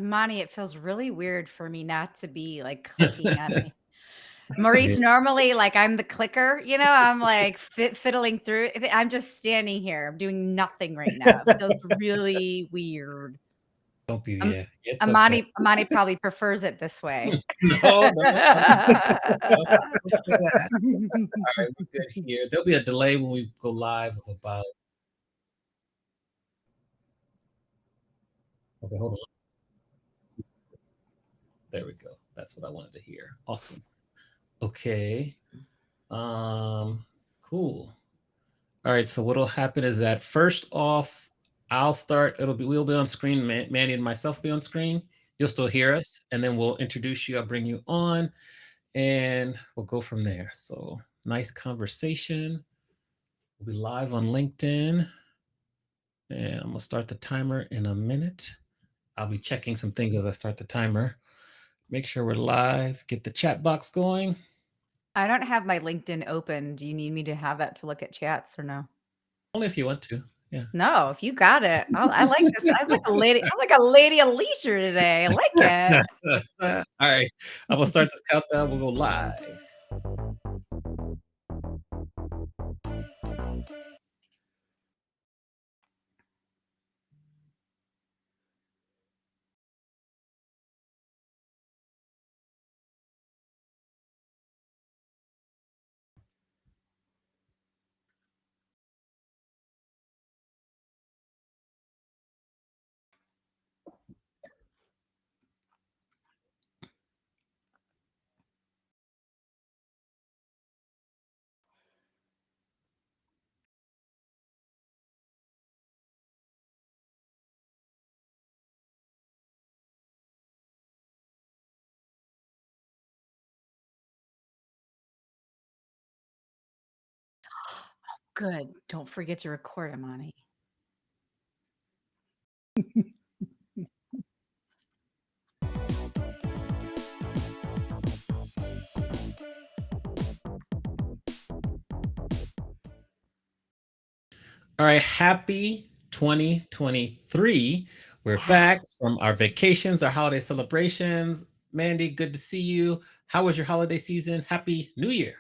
Monty, it feels really weird for me not to be, like, clicking on the Yeah. Maurice, normally, like, I'm the clicker, I'm, like, fiddling through it. I'm just standing here. I'm doing nothing right now. It feels really weird. Don't be, Um, yeah, it's okay. Amani probably prefers it this way. No, no, no, no, don't do that. All right, we're good here. There'll be a delay when we go live of about okay, hold on. There we go. That's what I wanted to hear. Awesome. Okay. Um, cool. All right, so what'll happen is that first off, I'll start. We'll be on screen. Manny and myself will be on screen. You'll still hear us, and then we'll introduce you. I'll bring you on, and we'll go from there. So nice conversation. We'll be live on LinkedIn, and I'm gonna start the timer in a minute. I'll be checking some things as I start the timer. Make sure we're live. Get the chat box going. I don't have my LinkedIn open. Do you need me to have that to look at chats or no? Only if you want to. Yeah. No, if you got it. I like this. I'm like a lady of leisure today. I like it. All right. I will start the countdown. We'll go live. Good. Don't forget to record, Amani. All right. Happy 2023. We're back from our vacations, our holiday celebrations. Mandy, good to see you. How was your holiday season? Happy New Year.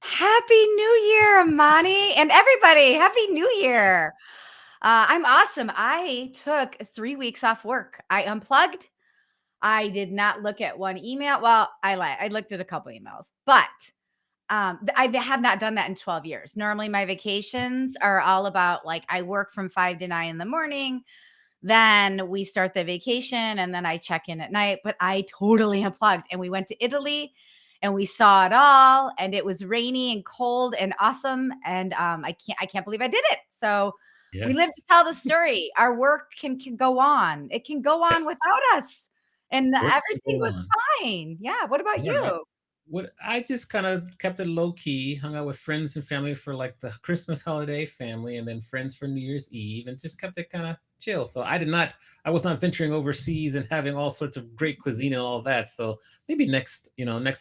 Happy New Year, Amani, and everybody. Happy New Year. I'm awesome. I took 3 weeks off work. I unplugged. I did not look at one email. Well, I lied. I looked at a couple emails, but I have not done that in 12 years. Normally, my vacations are all about like I work from 5 to 9 in the morning. Then we start the vacation and then I check in at night. But I totally unplugged and we went to Italy and we saw it all. And it was rainy and cold and awesome. And I can't believe I did it. So we live to Yes. tell the story. Our work can go on. It can go on Yes. without us. And Work can everything go was on. fine. Yeah. What about All right. you? What I just kind of kept it low key, hung out with friends and family for like the Christmas holiday family, and then friends for New Year's Eve, and just kept it kind of chill. So I was not venturing overseas and having all sorts of great cuisine and all that. So maybe next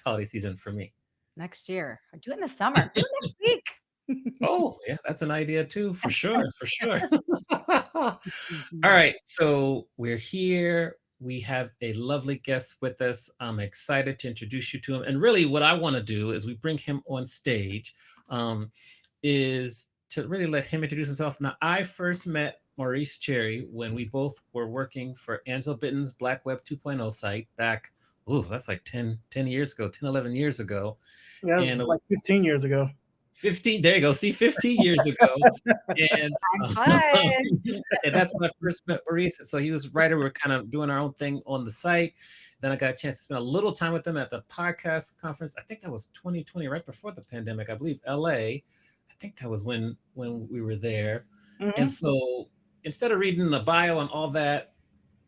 holiday season for me. Next year. Do it in the summer. Do it next week. Oh, yeah, that's an idea too, for sure, for sure. All Mhm. right, so we're here. We have a lovely guest with us. I'm excited to introduce you to him. And really, what I want to do is we bring him on stage, um, is to really let him introduce himself. Now, I first met Maurice Cherry when we both were working for Angela Bitten's Black Web 2.0 site back, ooh, that's like 10 years ago, 10, 11 years ago. Yeah, it was And like 15 years ago. 15, there you go. See, 15 years ago. And, I'm fun. and that's when I first met Maurice. And so he was writer. We were kind of doing our own thing on the site. Then I got a chance to spend a little time with him at the podcast conference. I think that was 2020, right before the pandemic. I believe LA. I think that was when we were there. And Hmm. so instead of reading the bio and all that,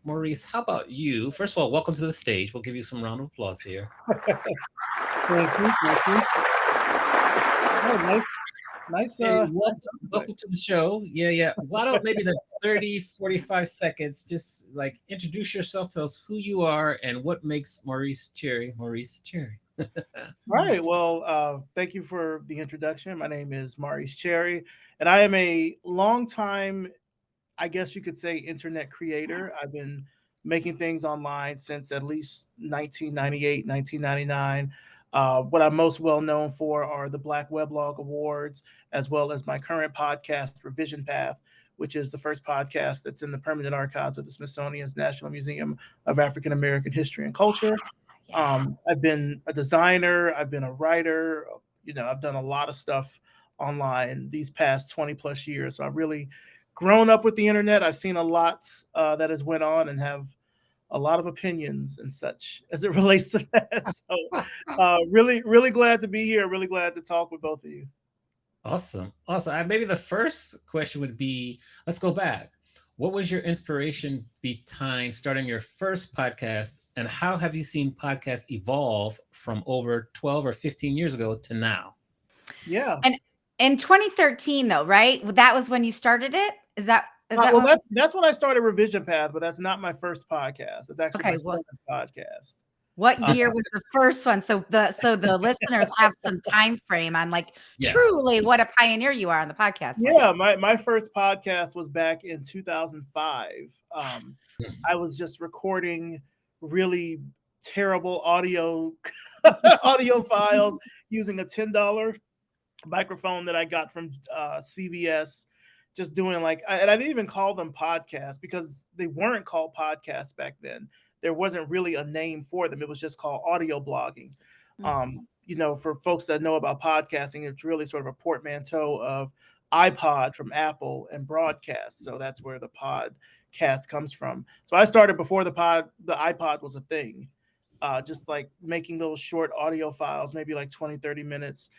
Maurice, how about you? First of all, welcome to the stage. We'll give you some round of applause here. Thank you, thank you. Oh, nice, Hey, nice subject. welcome to the show. Yeah, yeah. Why don't maybe the 30, 45 seconds, just like introduce yourself, tell us who you are and what makes Maurice Cherry, Maurice Cherry. All right. Well, thank you for the introduction. My name is Maurice Cherry, and I am a long time, I guess you could say, internet creator. I've been making things online since at least 1998, 1999. What I'm most well known for are the Black Weblog Awards, as well as my current podcast, Revision Path, which is the first podcast that's in the permanent archives of the Smithsonian's National Museum of African American History and Culture. Yeah. I've been a designer, I've been a writer, I've done a lot of stuff online these past 20 plus years. So I've really grown up with the internet. I've seen a lot that has went on and have a lot of opinions and such as it relates to that. So really, really glad to be here. Really glad to talk with both of you. Awesome. Maybe the first question would be, let's go back. What was your inspiration behind starting your first podcast, and how have you seen podcasts evolve from over 12 or 15 years ago to now? Yeah. And in 2013, though, right? That was when you started it? Is that well, that's when I started Revision Path, but that's not my first podcast. It's actually my second podcast. What year was the first one? So the listeners have some time frame on truly what a pioneer you are on the podcast. Yeah, my first podcast was back in 2005. I was just recording really terrible audio files using a $10 microphone that I got from CVS. Just doing and I didn't even call them podcasts because they weren't called podcasts back then. There wasn't really a name for them. It was just called audio blogging. For folks that know about podcasting, it's really sort of a portmanteau of iPod from Apple and broadcast. So that's where the podcast comes from. So I started before the iPod was a thing, just making those short audio files, maybe 20, 30 minutes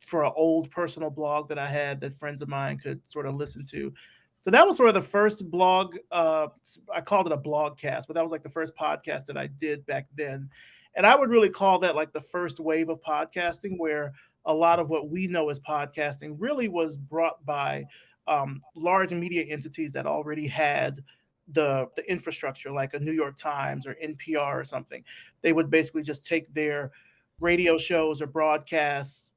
for an old personal blog that I had that friends of mine could sort of listen to. So that was sort of the first blog. I called it a blogcast, but that was the first podcast that I did back then. And I would really call that the first wave of podcasting, where a lot of what we know as podcasting really was brought by large media entities that already had the infrastructure, like a New York Times or NPR or something. They would basically just take their radio shows or broadcasts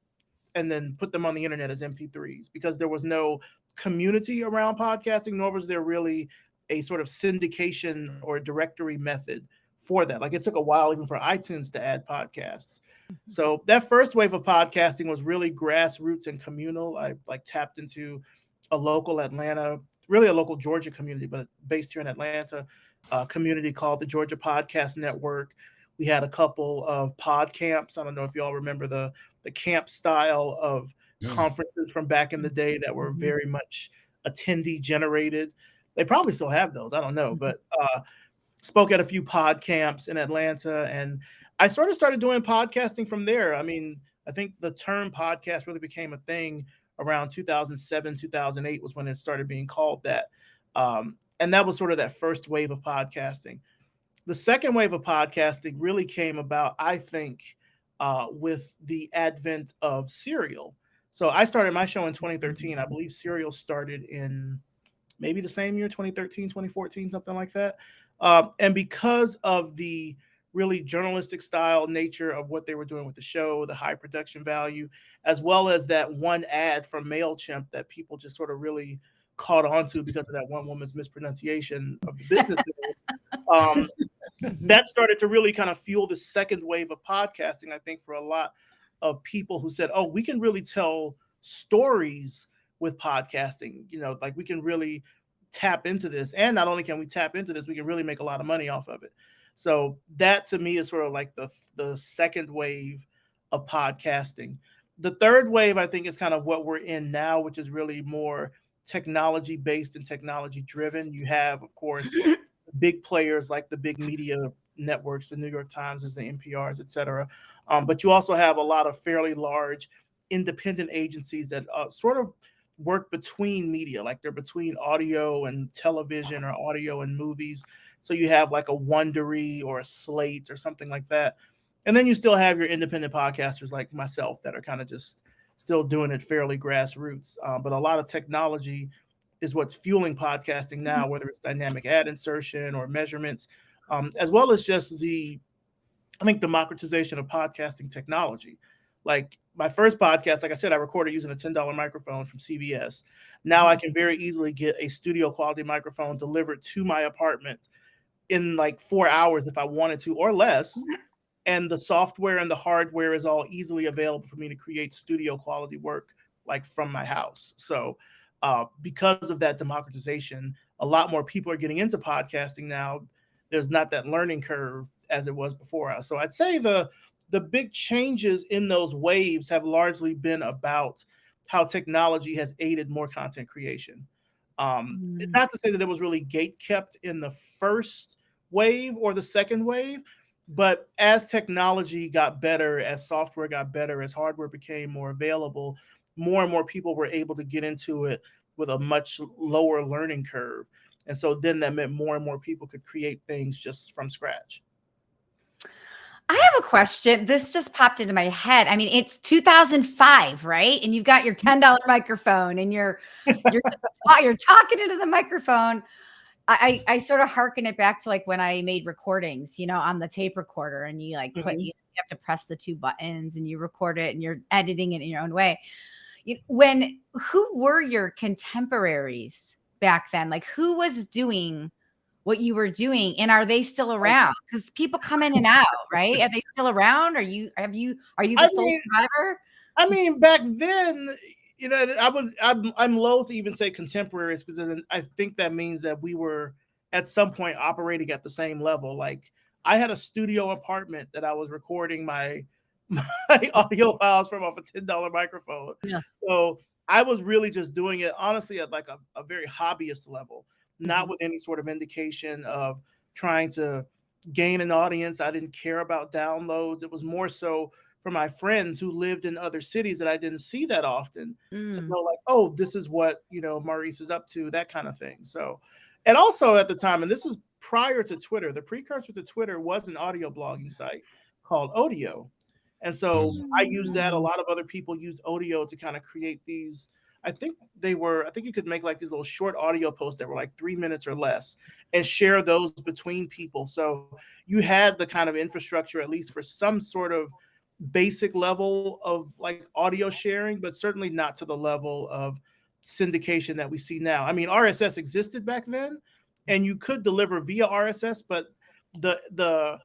and then put them on the internet as MP3s, because there was no community around podcasting, nor was there really a sort of syndication or directory method for that. It took a while even for iTunes to add podcasts. So that first wave of podcasting was really grassroots and communal. I tapped into a local Atlanta, really a local Georgia community, but based here in Atlanta, a community called the Georgia Podcast Network. We had a couple of pod camps. I don't know if you all remember the camp style of conferences from back in the day that were very much attendee generated. They probably still have those. I don't know, but spoke at a few pod camps in Atlanta, and I started doing podcasting from there. I mean, I think the term podcast really became a thing around 2007, 2008 was when it started being called that. And that was sort of that first wave of podcasting. The second wave of podcasting really came about, I think, with the advent of Serial. So I started my show in 2013. I believe Serial started in maybe the same year, 2013, 2014, something like that. And because of the really journalistic style nature of what they were doing with the show, the high production value, as well as that one ad from MailChimp that people just sort of really caught on to because of that one woman's mispronunciation of the business name, that started to really kind of fuel the second wave of podcasting, I think, for a lot of people who said, oh, we can really tell stories with podcasting. We can really tap into this. And not only can we tap into this, we can really make a lot of money off of it. So that to me is sort of the second wave of podcasting. The third wave, I think, is kind of what we're in now, which is really more technology based and technology driven. You have, of course, big players like the big media networks, the New York Times, the NPRs, et cetera. But you also have a lot of fairly large independent agencies that sort of work between media, they're between audio and television or audio and movies. So you have a Wondery or a Slate or something like that. And then you still have your independent podcasters like myself that are kind of just still doing it fairly grassroots. But a lot of technology is what's fueling podcasting now, whether it's dynamic ad insertion or measurements, as well as just democratization of podcasting technology. My first podcast, like I said, I recorded using a $10 microphone from CVS. Now I can very easily get a studio quality microphone delivered to my apartment in like 4 hours if I wanted to, or less. And the software and the hardware is all easily available for me to create studio quality work like from my house. So because of that democratization, a lot more people are getting into podcasting now. There's not that learning curve as it was before. So I'd say the big changes in those waves have largely been about how technology has aided more content creation. Not to say that it was really gate kept in the first wave or the second wave, but as technology got better, as software got better, as hardware became more available, more and more people were able to get into it with a much lower learning curve. And so then that meant more and more people could create things just from scratch. I have a question. This just popped into my head. I mean, it's 2005, right? And you've got your $10 microphone and you're talking into the microphone. I sort of hearken it back to like when I made recordings, on the tape recorder, and you like you have to press the 2 buttons and you record it and you're editing it in your own way. Who were your contemporaries back then? Like, who was doing what you were doing, and are they still around? Because people come in and out, right? Are they still around? Are you the sole survivor? I mean, back then, I'm loath to even say contemporaries, because I think that means that we were at some point operating at the same level. Like, I had a studio apartment that I was recording my audio files from off a $10 microphone. Yeah. So I was really just doing it honestly at like a very hobbyist level, not with any sort of indication of trying to gain an audience. I didn't care about downloads. It was more so for my friends who lived in other cities that I didn't see that often to know, like, oh, this is what, Maurice is up to, that kind of thing. So, and also at the time, and this is prior to Twitter, the precursor to Twitter was an audio blogging site called Odeo. And so I used that. A lot of other people use Odeo to kind of create these. I think you could make like these little short audio posts that were like 3 minutes or less and share those between people. So you had the kind of infrastructure, at least for some sort of basic level of like audio sharing, but certainly not to the level of syndication that we see now. I mean, RSS existed back then and you could deliver via RSS, but the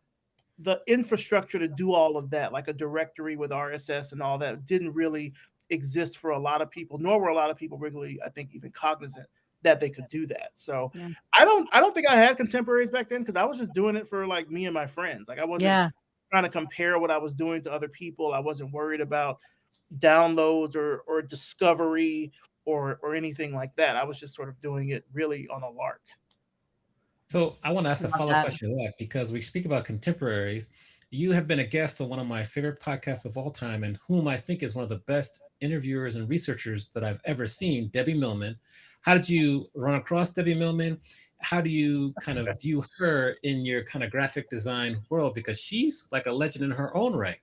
infrastructure to do all of that, like a directory with RSS and all that, didn't really exist for a lot of people, nor were a lot of people really, I think, even cognizant that they could do that. So yeah. I don't think I had contemporaries back then, because I was just doing it for like me and my friends. Like, I wasn't trying to compare what I was doing to other people. I wasn't worried about downloads or discovery or anything like that. I was just sort of doing it really on a lark. So I want to ask a follow-up question to that, because we speak about contemporaries. You have been a guest on one of my favorite podcasts of all time, and whom I think is one of the best interviewers and researchers that I've ever seen, Debbie Millman. How did you run across Debbie Millman? How do you kind of view her in your kind of graphic design world? Because she's like a legend in her own right.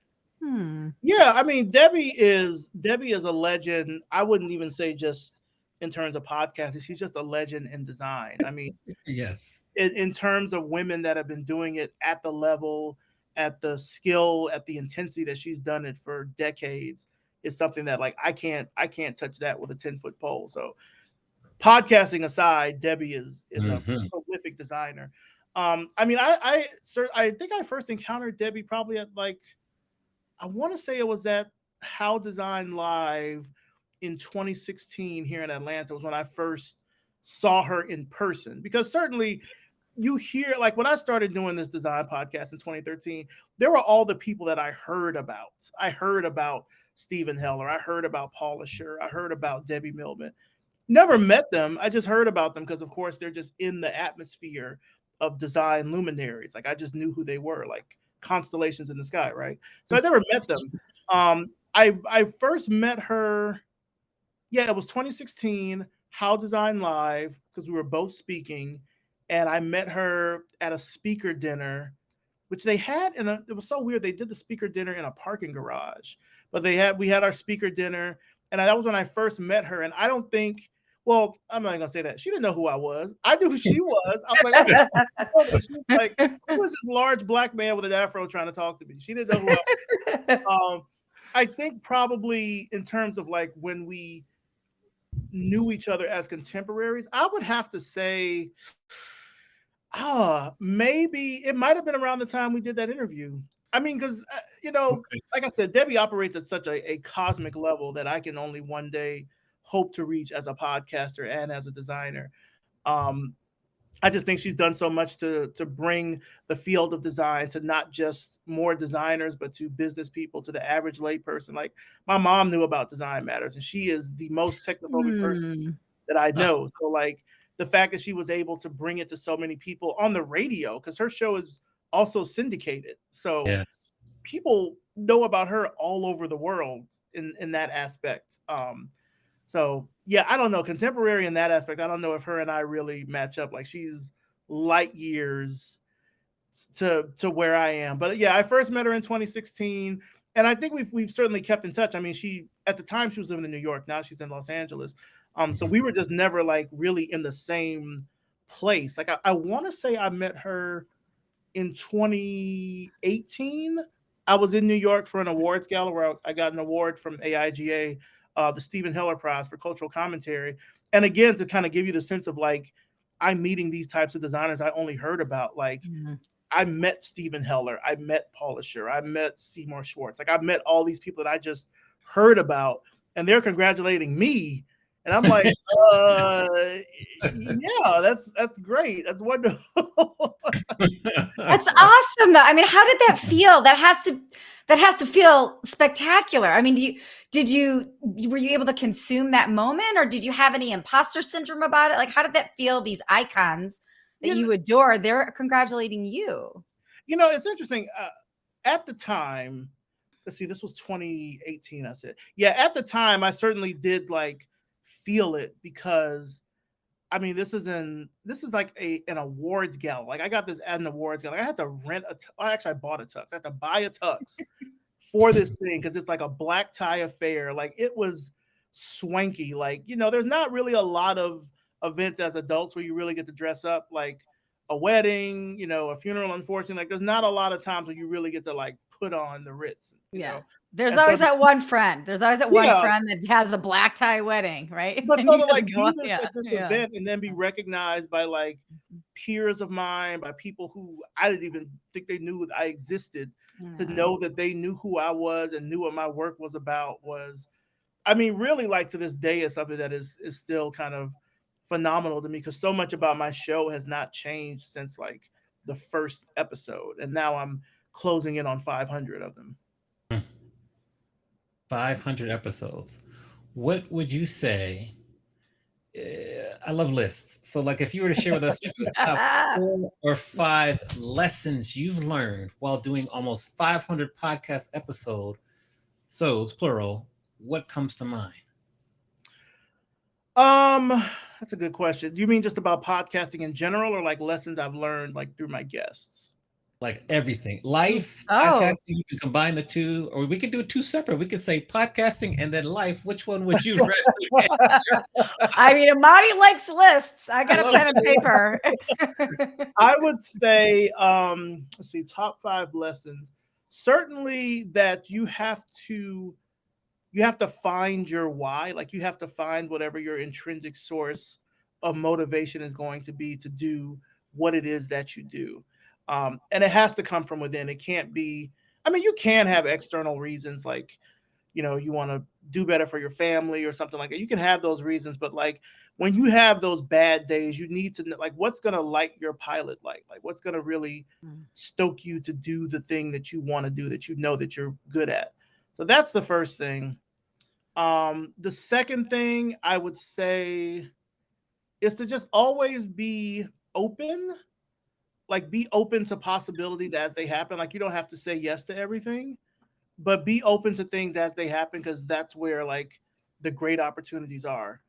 Yeah, I mean, Debbie is a legend. I wouldn't even say just in terms of podcasting. She's just a legend in design. I mean, yes. In terms of women that have been doing it at the level, at the skill, at the intensity that she's done it for decades, is something that like I can't touch that with a 10-foot pole. So podcasting aside, Debbie is a prolific designer. I mean, I think I first encountered Debbie probably at like, I want to say it was at How Design Live in 2016 here in Atlanta was when I first saw her in person. Because certainly you hear, like when I started doing this design podcast in 2013, there were all the people that I heard about. I heard about Stephen Heller. I heard about Paula Scher. I heard about Debbie Millman. Never met them. I just heard about them because, of course, they're just in the atmosphere of design luminaries. Like, I just knew who they were, like constellations in the sky, right? So I never met them. I first met her, it was 2016, How Design Live, because we were both speaking. And I met her at a speaker dinner, which they had it was so weird. They did the speaker dinner in a parking garage, but we had our speaker dinner. And that was when I first met her. And I don't think, well, I'm not going to say that. She didn't know who I was. I knew who she was. I was like, she's like, who was this large black man with an afro trying to talk to me? She didn't know who I was. I think probably in terms of like when we knew each other as contemporaries, I would have to say, Maybe it might have been around the time we did that interview. I mean, because Okay. like I said, Debbie operates at such a cosmic level that I can only one day hope to reach as a podcaster and as a designer. Um, I just think she's done so much to bring the field of design to not just more designers, but to business people, to the average layperson. Like my mom knew about Design Matters, and she is the most technophobic person Hmm. that I know. So like the fact that she was able to bring it to so many people on the radio, because her show is also syndicated. So Yes. people know about her all over the world in that aspect. So yeah, I don't know. Contemporary in that aspect, I don't know if her and I really match up. Like she's light years to where I am. But yeah, I first met her in 2016, and I think we've certainly kept in touch. I mean, she at the time she was living in New York. Now she's in Los Angeles. So Mhm. we were just never like really in the same place. Like I want to say I met her in 2018. I was in New York for an awards gala where I got an award from AIGA, the Stephen Heller Prize for Cultural Commentary. And again, to kind of give you the sense of like, I'm meeting these types of designers I only heard about. Like, Mhm. I met Stephen Heller, I met Polisher, I met Seymour Schwartz. Like, I've met all these people that I just heard about, and they're congratulating me. And I'm like, yeah, that's great. That's wonderful. That's awesome, though. I mean, how did that feel? That has to feel spectacular. I mean, were you able to consume that moment, or did you have any imposter syndrome about it? Like, how did that feel? These icons that you, you adore, they're congratulating you. it's interesting. At the time, let's see, this was 2018. I said, yeah, at the time, I certainly did like feel it because I mean, this is like an awards gala. Like I got this at an awards gala. Like, I had to rent actually I bought a tux. I had to buy a tux for this thing because it's like a black tie affair. Like it was swanky. Like, there's not really a lot of events as adults where you really get to dress up like a wedding, a funeral, unfortunately. Like there's not a lot of times where you really get to like put on the Ritz, Yeah. There's And so always that one friend. There's always that one yeah, friend that has a black tie wedding, right? but And so you to gotta like go do out. this Yeah. at this Yeah. event and then be recognized by like peers of mine, by people who I didn't even think they knew I existed, to Yeah. know that they knew who I was and knew what my work was about was, I mean, really like to this day is something that is still kind of phenomenal to me because so much about my show has not changed since like the first episode. And now I'm closing in on 500 of them. 500 episodes. What would you say? I love lists. So, like, if you were to share with us the top 4 or 5 lessons you've learned while doing almost 500 podcast episodes, plural, what comes to mind? Um, that's a good question. Do you mean just about podcasting in general or like lessons I've learned like through my guests? Like everything, life, Oh, podcasting. You can combine the two, or we could do 2 separate. We could say podcasting and then life. Which one would you rather answer? I mean, Amani likes lists. I I got a love pen and paper. I would say, let's see, top 5 lessons. Certainly that you have to find your why. Like you have to find whatever your intrinsic source of motivation is going to be to do what it is that you do. And it has to come from within. It can't be, I mean, you can have external reasons like, you want to do better for your family or something like that. You can have those reasons, but like when you have those bad days, you need to know like what's going to light your pilot light, like what's going to really stoke you to do the thing that you want to do, that you know that you're good at. So that's the first thing. The second thing I would say is to just always be open, like be open to possibilities as they happen. Like you don't have to say yes to everything, but be open to things as they happen because that's where like the great opportunities are.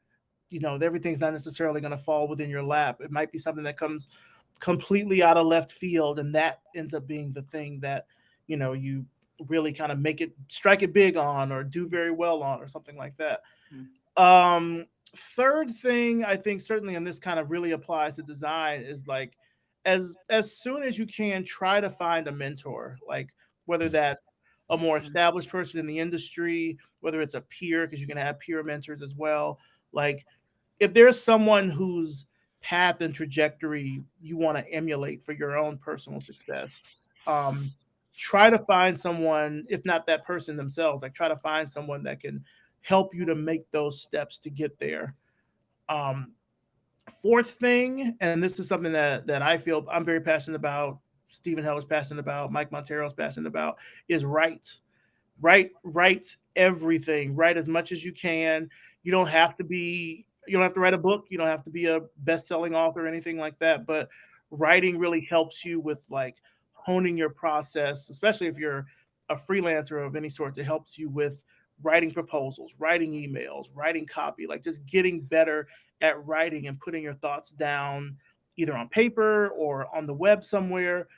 Everything's not necessarily going to fall within your lap. It might be something that comes completely out of left field, and that ends up being the thing that you really kind of strike it big on or do very well on or something like that. um Third thing I think certainly, and this kind of really applies to design, is like as soon as you can try to find a mentor, like whether that's a more established person in the industry, whether it's a peer, because you can have peer mentors as well. Like if there's someone who's path and trajectory you want to emulate for your own personal success. Try to find someone, if not that person themselves, like try to find someone that can help you to make those steps to get there. Um, Fourth thing, and this is something that I feel I'm very passionate about, Stephen Heller's passionate about, Mike Montero's passionate about, is write. Write everything. Write as much as you can. You don't have to write a book. You don't have to be a best-selling author or anything like that. But writing really helps you with like honing your process, especially if you're a freelancer of any sort. It helps you with writing proposals, writing emails, writing copy, like just getting better at writing and putting your thoughts down either on paper or on the web somewhere.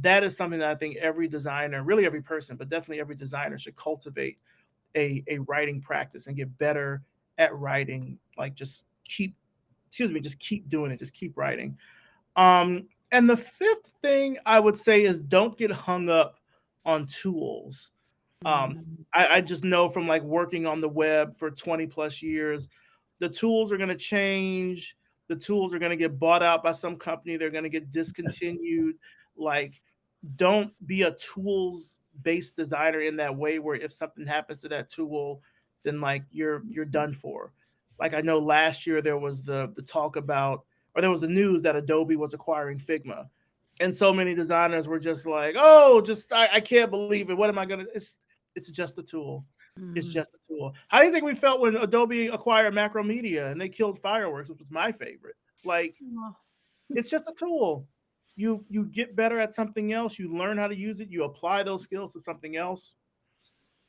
That is something that I think every designer, really every person, but definitely every designer should cultivate a writing practice and get better at writing. Like just keep doing it. Just keep writing. And the fifth thing I would say is don't get hung up on tools. I just know from like working on the web for 20 plus years, the tools are going to change. The tools are going to get bought out by some company. They're going to get discontinued. Like, don't be a tools based designer in that way where if something happens to that tool, then like you're done for. Like I know last year there was the talk about, or there was the news that Adobe was acquiring Figma. And so many designers were just like, oh, I can't believe it. What am I going to, it's just a tool. It's just a tool. How do you think we felt when Adobe acquired Macromedia and they killed Fireworks, which was my favorite? Like, it's just a tool. You get better at something else. You learn how to use it. You apply those skills to something else.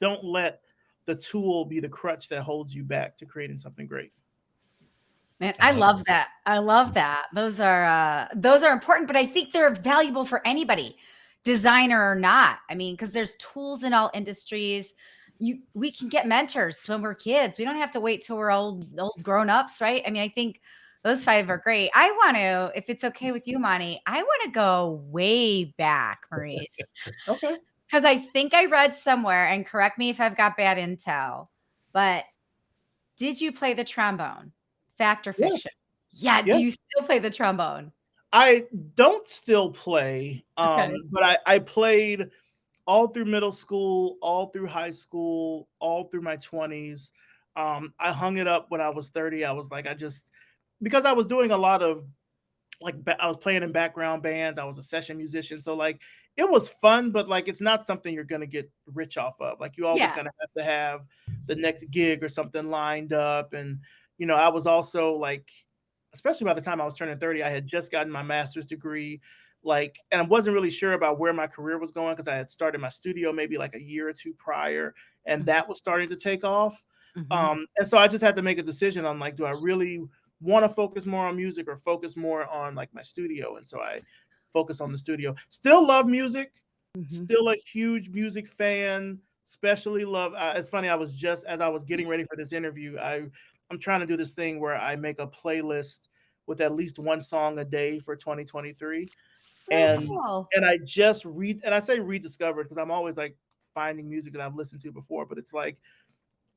Don't let the tool be the crutch that holds you back to creating something great. Man, I love that. I love that. Those are important, but I think they're valuable for anybody, designer or not. I mean, because there's tools in all industries. We can get mentors when we're kids. We don't have to wait till we're old grown-ups, right? I mean, I think those 5 are great. I want to, if it's okay with you, Monty, I want to go way back, Maurice. Okay. Because I think I read somewhere, and correct me if I've got bad intel, but did you play the trombone? Fact or fiction? Yes. Yeah. Yes. Do you still play the trombone? I don't still play, Okay. but I played all through middle school, all through high school, all through my 20s. I hung it up when I was 30. I was like, because I was doing a lot of like, I was playing in background bands. I was a session musician. So like, it was fun, but like, it's not something you're going to get rich off of. Like you always Yeah. kind of have to have the next gig or something lined up. And, I was also like, especially by the time I was turning 30, I had just gotten my master's degree. Like, and I wasn't really sure about where my career was going because I had started my studio maybe like a year or two prior, and that was starting to take off. And so I just had to make a decision on like, do I really want to focus more on music or focus more on like my studio? And so I focused on the studio. Still love music. Still a huge music fan. Especially love. It's funny. As I was getting ready for this interview, I'm trying to do this thing where I make a playlist with at least one song a day for 2023. So And cool. I say rediscovered because I'm always like finding music that I've listened to before, but it's like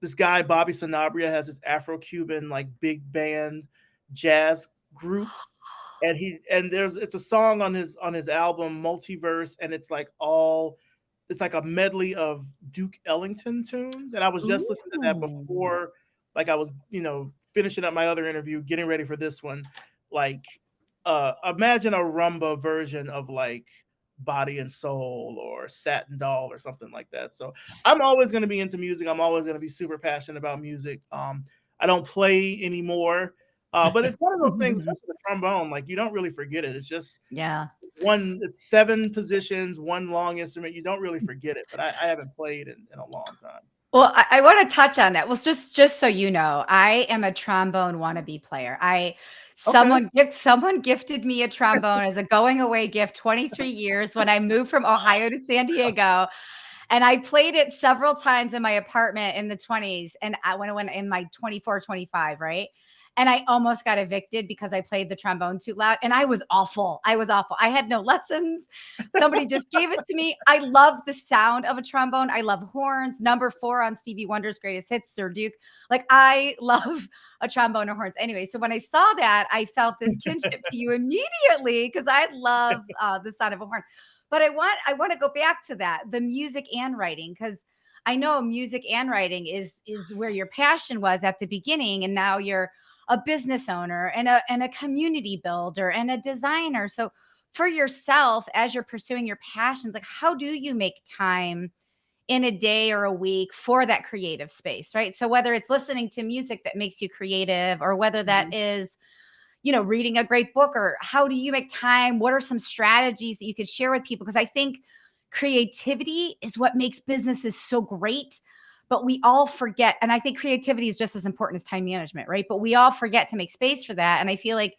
this guy, Bobby Sanabria, has this Afro-Cuban like big band jazz group. And it's a song on his album Multiverse, and it's like a medley of Duke Ellington tunes. And I was just listening to that before, like I was, finishing up my other interview, getting ready for this one. Like, imagine a rumba version of like Body and Soul or Satin Doll or something like that. So I'm always going to be into music. I'm always going to be super passionate about music. I don't play anymore. But it's one of those things, especially the trombone, like you don't really forget it. It's just it's 7 positions, one long instrument. You don't really forget it, but I haven't played in a long time. Well, I want to touch on that. Well, just so you know, I am a trombone wannabe player. Someone gifted me a trombone as a going away gift 23 years when I moved from Ohio to San Diego. And I played it several times in my apartment in the 20s. And when I went in my 24, 25, right? and I almost got evicted because I played the trombone too loud, and I was awful. I was awful. I had no lessons. Somebody just gave it to me. I love the sound of a trombone. I love horns. Number 4 on Stevie Wonder's Greatest Hits, Sir Duke. Like, I love a trombone or horns. Anyway, so when I saw that, I felt this kinship to you immediately because I love the sound of a horn. But I want to go back to that, the music and writing, because I know music and writing is where your passion was at the beginning, and now you're a business owner and a community builder and a designer. So for yourself, as you're pursuing your passions, like, how do you make time in a day or a week for that creative space, right? So whether it's listening to music that makes you creative, or whether that is, reading a great book, or how do you make time? What are some strategies that you could share with people? Because I think creativity is what makes businesses so great, but we all forget. And I think creativity is just as important as time management, right? But we all forget to make space for that. And I feel like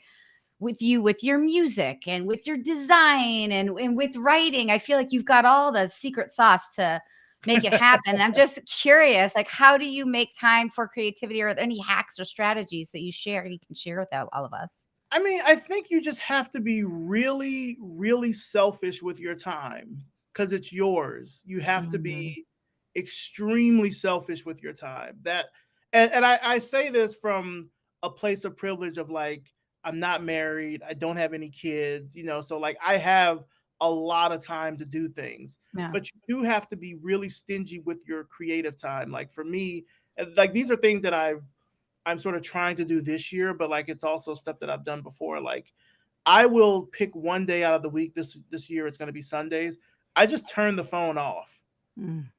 with you, with your music and with your design and with writing, I feel like you've got all the secret sauce to make it happen. And I'm just curious, like, how do you make time for creativity? Or are there any hacks or strategies that you can share with all of us? I mean, I think you just have to be really, really selfish with your time because it's yours. You have to be extremely selfish with your time. And I say this from a place of privilege of, like, I'm not married, I don't have any kids, so like I have a lot of time to do things. Yeah. But you do have to be really stingy with your creative time. Like for me, like these are things that I'm sort of trying to do this year, but like it's also stuff that I've done before. Like I will pick one day out of the week. This year it's going to be Sundays. I just turn the phone off.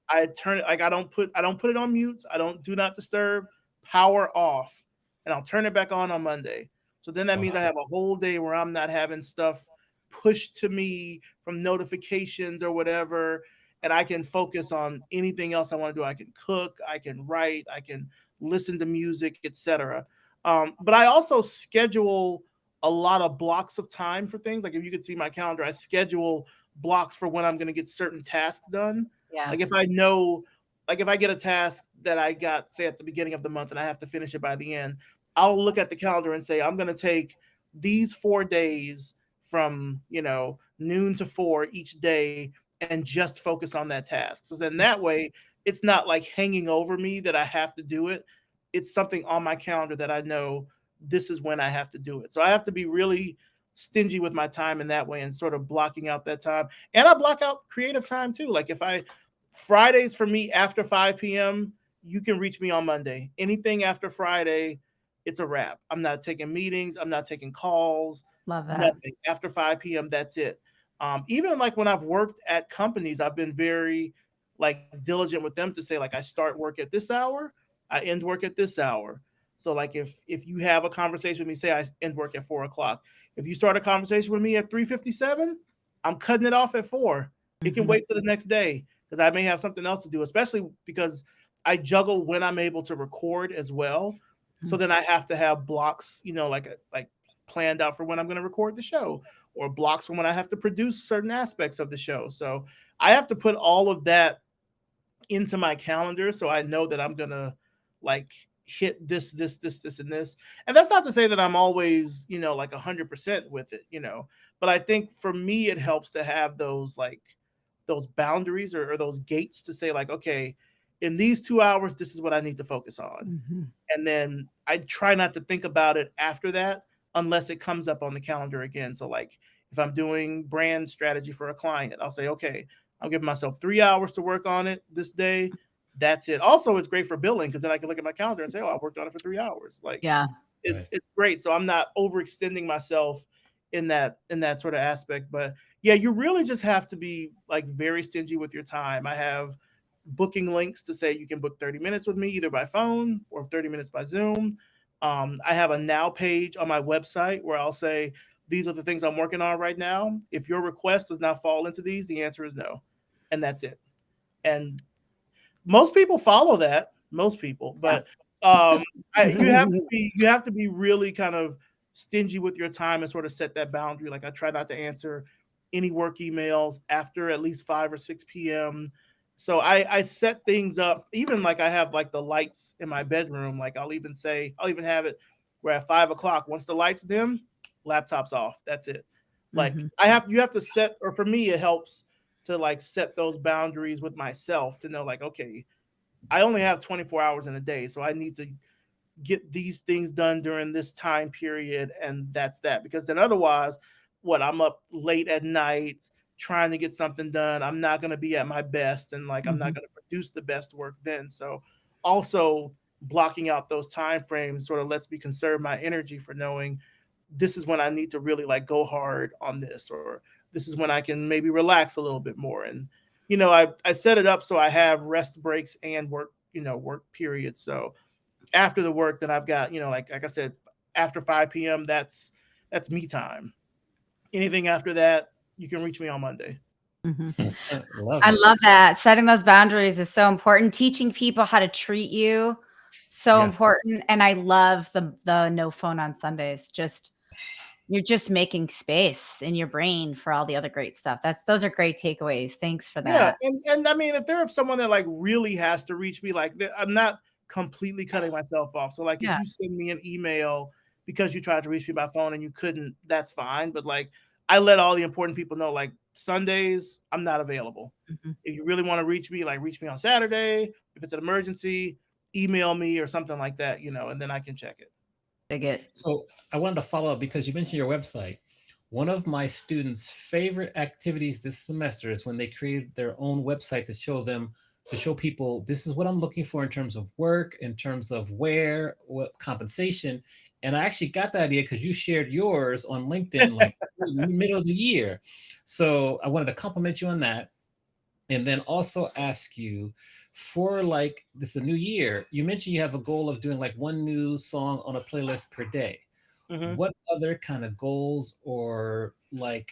I turn it, like I don't put it on mute. I don't do not disturb, power off, and I'll turn it back on Monday. So then that means I have a whole day where I'm not having stuff pushed to me from notifications or whatever, and I can focus on anything else I want to do. I can cook, I can write, I can listen to music, etc. But I also schedule a lot of blocks of time for things. Like if you could see my calendar, I schedule blocks for when I'm going to get certain tasks done. Yeah. Like if I know, like if I get a task that I got, say at the beginning of the month, and I have to finish it by the end, I'll look at the calendar and say, I'm going to take these 4 days from, noon to 4 each day and just focus on that task. So then that way it's not like hanging over me that I have to do it. It's something on my calendar that I know this is when I have to do it. So I have to be really stingy with my time in that way and sort of blocking out that time. And I block out creative time too. Like Fridays for me after 5 p.m., you can reach me on Monday. Anything after Friday, it's a wrap. I'm not taking meetings. I'm not taking calls. Love that. Nothing. After 5 p.m., that's it. Even like when I've worked at companies, I've been very like diligent with them to say, like, I start work at this hour, I end work at this hour. So like if you have a conversation with me, say I end work at 4 o'clock. If you start a conversation with me at 3:57, I'm cutting it off at 4. It can wait till the next day because I may have something else to do, especially because I juggle when I'm able to record as well. So then I have to have blocks, like planned out for when I'm going to record the show, or blocks for when I have to produce certain aspects of the show. So I have to put all of that into my calendar so I know that I'm going to like hit this, and this. And that's not to say that I'm always, like 100% with it, but I think for me, it helps to have those boundaries or those gates to say like, okay, in these 2 hours, this is what I need to focus on. And then I try not to think about it after that unless it comes up on the calendar again. So like if I'm doing brand strategy for a client, I'll say, okay, I'm giving myself 3 hours to work on it this day. That's it. Also, it's great for billing because then I can look at my calendar and say, oh, I worked on it for 3 hours. Like, yeah, it's great. So I'm not overextending myself in that sort of aspect. But yeah, you really just have to be like very stingy with your time. I have booking links to say you can book 30 minutes with me either by phone or 30 minutes by Zoom. I have a now page on my website where I'll say, these are the things I'm working on right now. If your request does not fall into these, the answer is no. And that's it. And most people follow that, but you have to be really kind of stingy with your time and sort of set that boundary. Like I try not to answer any work emails after at least 5 or 6 p.m. So I set things up, even like I have like the lights in my bedroom. Like I'll even have it where at 5 o'clock, once the lights dim, laptop's off. That's it. Like Mhm. you have to set, or for me, it helps to like set those boundaries with myself to know like, okay, I only have 24 hours in a day, so I need to get these things done during this time period, and that's that. Because then otherwise, what, I'm up late at night trying to get something done. I'm not going to be at my best, and like I'm not Mhm. going to produce the best work then. So also blocking out those time frames sort of lets me conserve my energy for knowing this is when I need to really like go hard on this, or this is when I can maybe relax a little bit more. And I set it up so I have rest breaks and work, work periods. So after the work, then I've got, like I said, after 5 p.m., that's me time. Anything after that, you can reach me on Monday. Mhm. Love I it. love that. Setting those boundaries is so important. Teaching people how to treat you, so Yes. important. And I love the no phone on Sundays. Just you're just making space in your brain for all the other great stuff. Those are great takeaways. Thanks for Yeah, that. and I mean, if there's someone that like really has to reach me, like I'm not completely cutting myself off. So like, if Yeah. you send me an email because you tried to reach me by phone and you couldn't, that's fine. But like, I let all the important people know, like Sundays, I'm not available. Mhm. If you really want to reach me, like reach me on Saturday. If it's an emergency, email me or something like that, and then I can check it. Dig it. So I wanted to follow up because you mentioned your website. One of my students' favorite activities this semester is when they created their own website to show people this is what I'm looking for in terms of work, in terms of where, what compensation. And I actually got the idea because you shared yours on LinkedIn like middle of the year. So I wanted to compliment you on that. And then also ask you for like this is a new year. You mentioned you have a goal of doing like one new song on a playlist per day. Mhm. What other kind of goals or like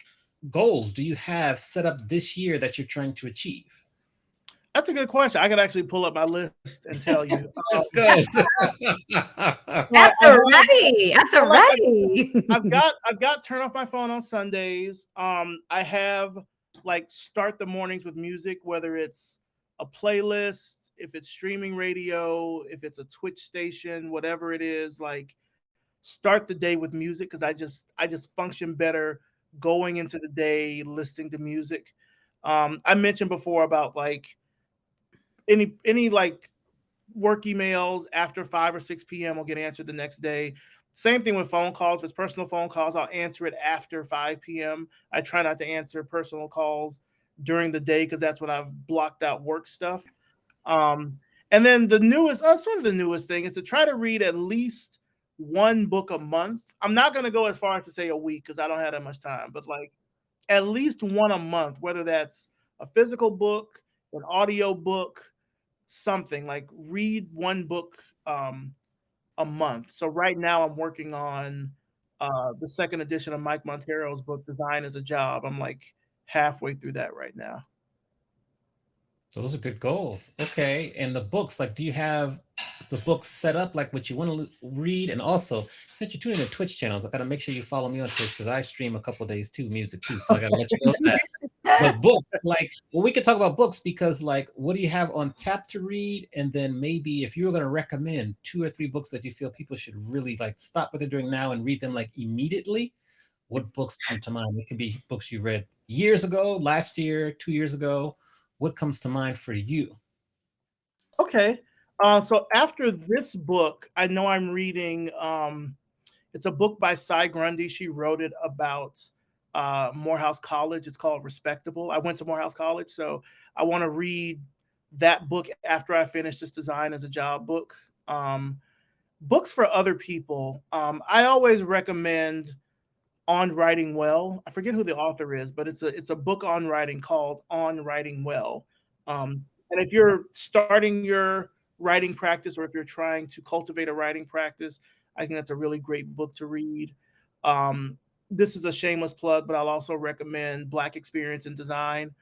goals do you have set up this year that you're trying to achieve? That's a good question. I could actually pull up my list and tell you. Let's go. Well, At the like ready. I've got turn off my phone on Sundays. I have like start the mornings with music, whether it's a playlist, if it's streaming radio, if it's a Twitch station, whatever it is, like start the day with music because I just function better going into the day listening to music. I mentioned before about like any like work emails after 5 or 6 p.m. will get answered the next day. Same thing with phone calls. If it's personal phone calls, I'll answer it after 5 p.m. I try not to answer personal calls during the day because that's when I've blocked out work stuff. Um, and then sort of the newest thing is to try to read at least one book a month. I'm not going to go as far as to say a week because I don't have that much time, but like at least one a month, whether that's a physical book, an audio book, something like read one book a month. So right now I'm working on the second edition of Mike Montero's book, Design as a Job. I'm like halfway through that right now. Those are good goals. Okay. And the books, like, do you have the books set up like what you want to read? And also, since you're tuning in Twitch channels, I got to make sure you follow me on Twitch because I stream a couple days too, music too. So I got to let you know that. But book, like, well, we could talk about books because, like, what do you have on tap to read? And then maybe if you were going to recommend 2 or 3 books that you feel people should really like stop what they're doing now and read them like immediately, what books come to mind? It can be books you read years ago, last year, 2 years ago. What comes to mind for you? Okay. So after this book, I know I'm reading. It's a book by Cy Grundy. She wrote it about Morehouse College. It's called Respectable. I went to Morehouse College, so I want to read that book after I finish this Design as a Job book. Um, Books for other people. I always recommend On Writing Well. I forget who the author is, but it's a book on writing called On Writing Well. And if you're starting your writing practice or if you're trying to cultivate a writing practice, I think that's a really great book to read. Um, this is a shameless plug, but I'll also recommend Black Experience in Design.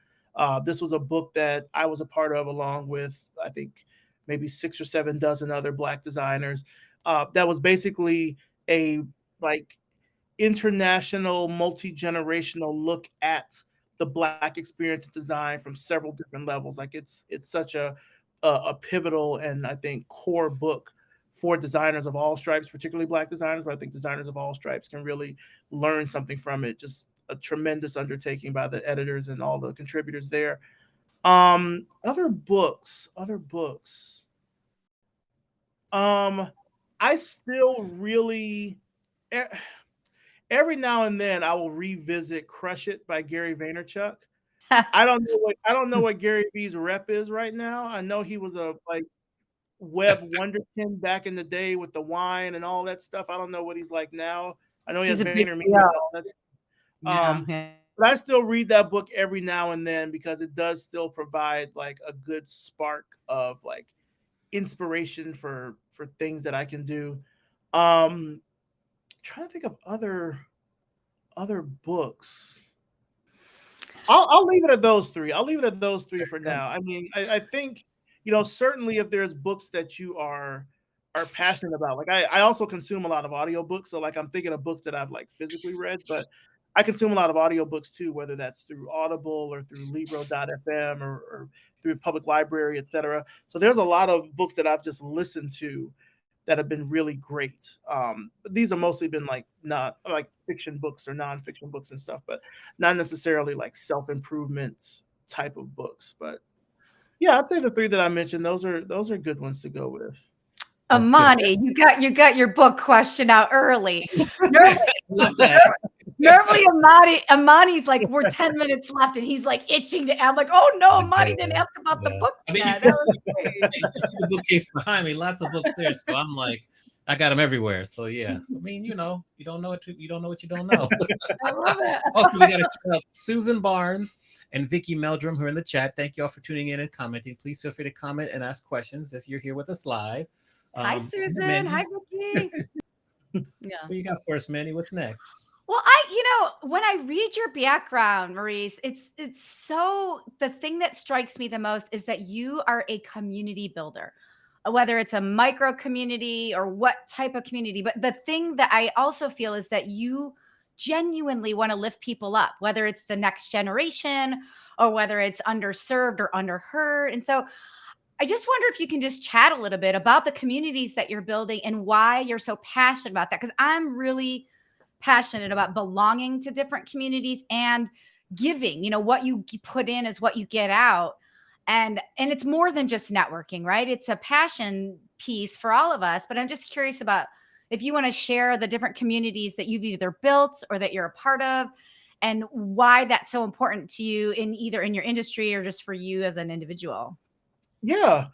This was a book that I was a part of along with, I think, maybe 6 or 7 dozen other Black designers. That was basically a like international, multi-generational look at the Black experience in design from several different levels. Like it's such a pivotal and I think core book for designers of all stripes, particularly Black designers, but I think designers of all stripes can really learn something from it. Just a tremendous undertaking by the editors and all the contributors there. Other books. I still really every now and then I will revisit Crush It by Gary Vaynerchuk. I don't know what Gary V's rep is right now. I know he was a like web wonderkin back in the day with the wine and all that stuff. I don't know what he's like now. I know he He's has a big VaynerMedia deal. and all that. Yeah. But I still read that book every now and then because it does still provide like a good spark of like inspiration for things that I can do. Trying to think of other books. I'll leave it at those three. I'll leave it at those three for now. I mean, I think, certainly if there's books that you are passionate about, like I also consume a lot of audiobooks. So like I'm thinking of books that I've like physically read, but I consume a lot of audiobooks too, whether that's through Audible or through Libro.fm or through public library, etc. So there's a lot of books that I've just listened to that have been really great. But these have mostly been like not like fiction books or nonfiction books and stuff, but not necessarily like self-improvement type of books. But yeah, I'd say the three that I mentioned, those are good ones to go with. Amani, you got your book question out early. Normally Amani's like, we're 10 minutes left, and he's like itching to. I'm like, oh no, Amani didn't ask about the book yet. You see the bookcase behind me, lots of books there. So I'm like, I got them everywhere. So yeah, I mean, you don't know what you don't know. I love it. Also, we got to shout out Susan Barnes and Vicky Meldrum who are in the chat. Thank you all for tuning in and commenting. Please feel free to comment and ask questions if you're here with us live. Hi, Susan. Hi, Vicky. Yeah. What you got for us, Manny? What's next? Well, when I read your background, Maurice, it's so, the thing that strikes me the most is that you are a community builder, whether it's a micro community or what type of community. But the thing that I also feel is that you genuinely want to lift people up, whether it's the next generation or whether it's underserved or underheard. And so I just wonder if you can just chat a little bit about the communities that you're building and why you're so passionate about that. Because I'm really passionate about belonging to different communities and giving. What you put in is what you get out. And it's more than just networking, right? It's a passion piece for all of us. But I'm just curious about if you want to share the different communities that you've either built or that you're a part of, and why that's so important to you in either in your industry or just for you as an individual. Yeah.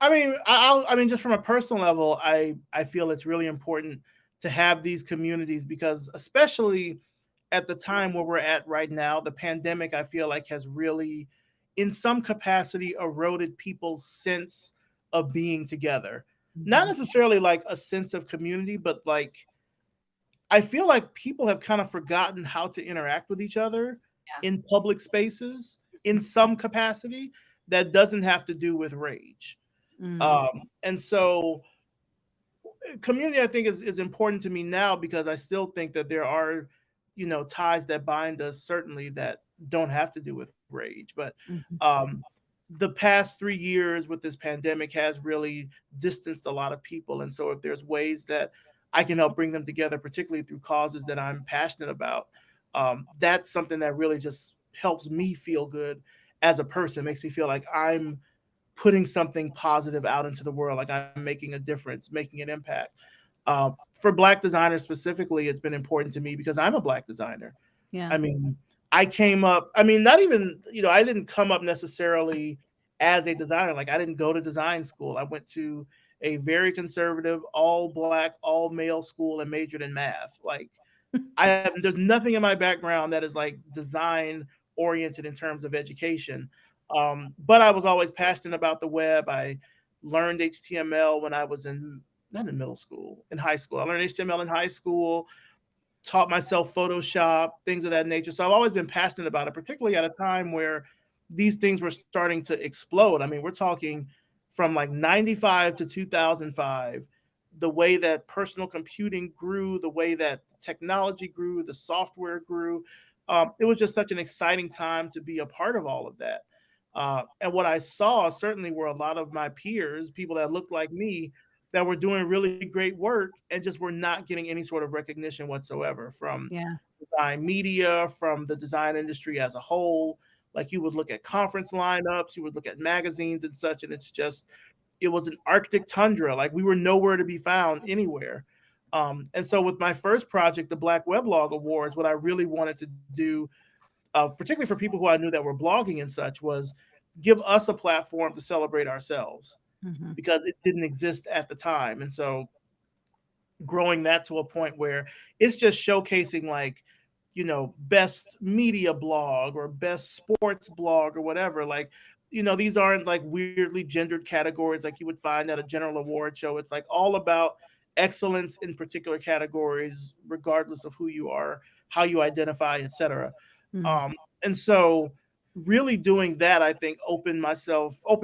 I mean, just from a personal level, I feel it's really important to have these communities because especially at the time where we're at right now, the pandemic, I feel like has really, in some capacity, eroded people's sense of being together. Not necessarily like a sense of community, but like, I feel like people have kind of forgotten how to interact with each other in public spaces in some capacity that doesn't have to do with rage. And so community, I think, is important to me now because I still think that there are, ties that bind us, certainly, that don't have to do with rage. But the past 3 years with this pandemic has really distanced a lot of people. And so if there's ways that I can help bring them together, particularly through causes that I'm passionate about, that's something that really just helps me feel good as a person. Makes me feel like I'm putting something positive out into the world, like I'm making a difference, making an impact. For Black designers specifically, it's been important to me because I'm a Black designer. Yeah. I mean, I came up, not even, I didn't come up necessarily as a designer. Like I didn't go to design school. I went to a very conservative, all Black, all male school and majored in math. Like there's nothing in my background that is like design oriented in terms of education. But I was always passionate about the web. I learned HTML when I was not in middle school, in high school. I learned HTML in high school, taught myself Photoshop, things of that nature. So I've always been passionate about it, particularly at a time where these things were starting to explode. I mean, we're talking from like 95 to 2005, the way that personal computing grew, the way that technology grew, the software grew. It was just such an exciting time to be a part of all of that. And what I saw certainly were a lot of my peers, people that looked like me, that were doing really great work and just were not getting any sort of recognition whatsoever from Yeah. design media, from the design industry as a whole. Like you would look at conference lineups, you would look at magazines and such, and it was an Arctic tundra. Like we were nowhere to be found anywhere. And so with my first project, the Black Weblog Awards, what I really wanted to do, particularly for people who I knew that were blogging and such, was give us a platform to celebrate ourselves Mhm. because it didn't exist at the time. And so growing that to a point where it's just showcasing like, best media blog or best sports blog or whatever. Like, these aren't like weirdly gendered categories like you would find at a general award show. It's like all about excellence in particular categories, regardless of who you are, how you identify, etc. Mhm. Um, and so really doing that, I think, opened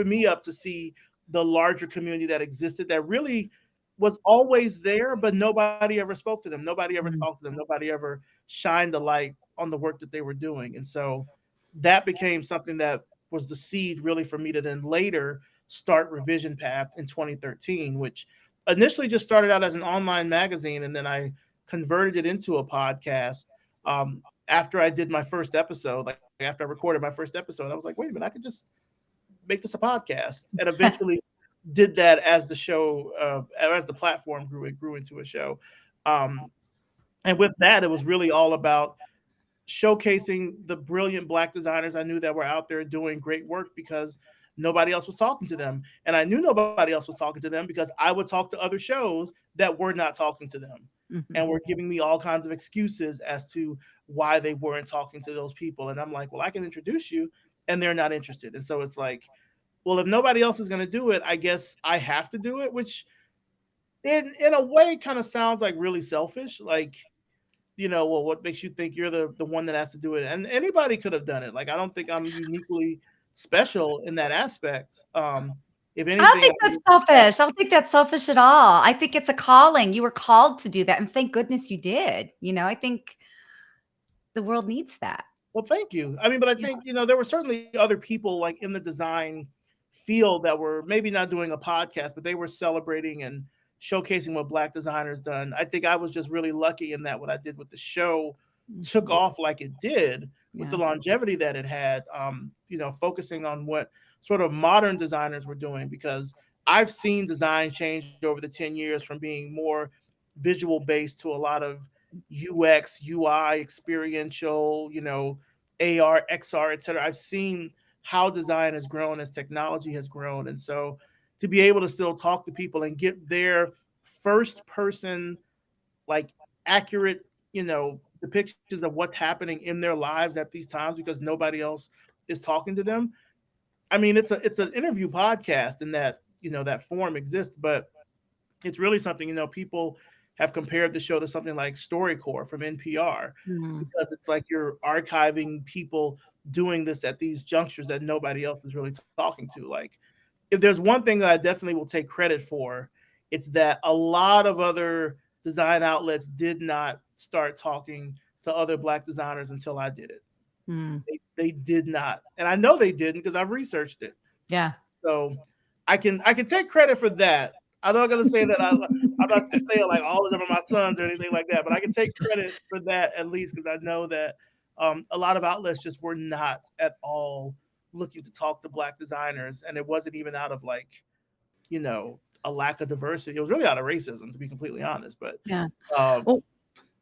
me up to see the larger community that existed that really was always there, but nobody ever spoke to them. Nobody ever Mhm. talked to them. Nobody ever shined a light on the work that they were doing. And so that became something that was the seed really for me to then later start Revision Path in 2013, which initially just started out as an online magazine. And then I converted it into a podcast. After I did my first episode, like after I recorded my first episode, I was like, wait a minute, I could just make this a podcast. And eventually did that as the show, as the platform grew, it grew into a show. Um, and with that, it was really all about showcasing the brilliant Black designers I knew that were out there doing great work because nobody else was talking to them. And I knew nobody else was talking to them because I would talk to other shows that were not talking to them Mhm. and were giving me all kinds of excuses as to why they weren't talking to those people. And I'm like, well, I can introduce you, and they're not interested. And so it's like, well, if nobody else is going to do it, I guess I have to do it, which in a way kind of sounds like really selfish. Like, well, what makes you think you're the one that has to do it? And anybody could have done it. Like, I don't think I'm uniquely special in that aspect. If I don't anything, think that's selfish. I don't think that's selfish at all. I think it's a calling. You were called to do that, and thank goodness you did. I think the world needs that. well, thank you. I mean, but I Yeah. think, there were certainly other people like in the design field that were maybe not doing a podcast, but they were celebrating and showcasing what Black designers done. I think I was just really lucky in that what I did with the show took Mhm. off like it did with the Yeah. longevity that it had, focusing on what sort of modern designers were doing, because I've seen design change over the 10 years from being more visual based to a lot of UX, UI, experiential, AR, XR, et cetera. I've seen how design has grown as technology has grown. And so to be able to still talk to people and get their first person, like accurate, depictions of what's happening in their lives at these times because nobody else is talking to them. I mean, it's an interview podcast and that, that form exists, but it's really something, people have compared the show to something like StoryCorps from NPR Mm. because it's like you're archiving people doing this at these junctures that nobody else is really talking to. Like, if there's one thing that I definitely will take credit for, it's that a lot of other design outlets did not start talking to other Black designers until I did it. Mm. They did not, and I know they didn't because I've researched it. Yeah. So I can take credit for that. I'm not gonna say that I'm not saying like all of them are my sons or anything like that, but I can take credit for that at least because I know that a lot of outlets just were not at all looking to talk to Black designers, and it wasn't even out of like a lack of diversity. It was really out of racism, to be completely honest. But Yeah. um, Well,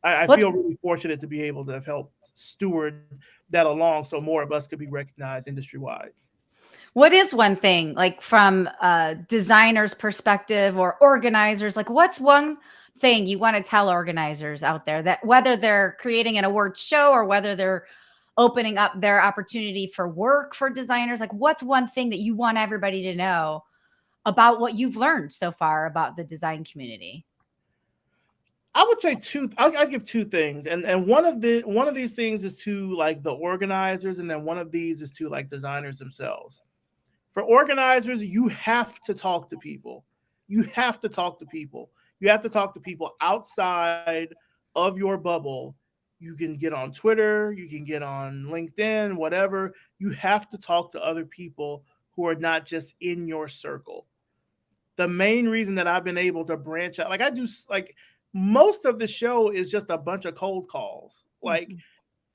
I what's feel really fortunate to be able to have helped steward that along so more of us could be recognized industry wide. What is one thing, like from a designer's perspective or organizers, like what's one thing you want to tell organizers out there that whether they're creating an awards show or whether they're opening up their opportunity for work for designers, like what's one thing that you want everybody to know about what you've learned so far about the design community? I would say two. I'll give two things, and one of these things is to like the organizers, and then one of these is to like designers themselves. For organizers, you have to talk to people. You have to talk to people. You have to talk to people outside of your bubble. You can get on Twitter, you can get on LinkedIn, whatever. You have to talk to other people who are not just in your circle. the main reason that I've been able to branch out, like I do, like most of the show is just a bunch of cold calls. Like